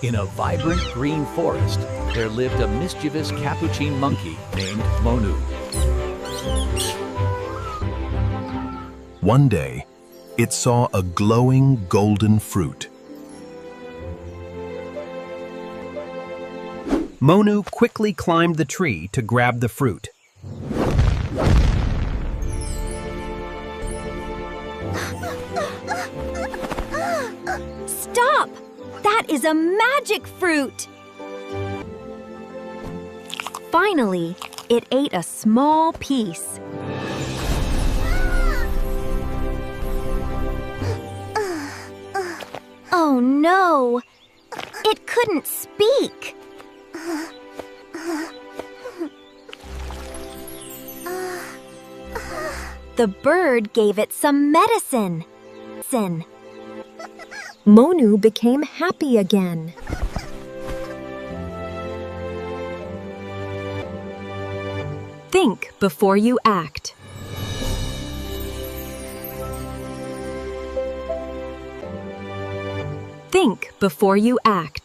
In a vibrant green forest, there lived a mischievous capuchin monkey named Monu. One day, it saw a glowing golden fruit. Monu quickly climbed the tree to grab the fruit. Stop! That is a magic fruit! Finally, it ate a small piece. Oh no! It couldn't speak! The bird gave it some medicine. Monu became happy again. Think before you act. Think before you act.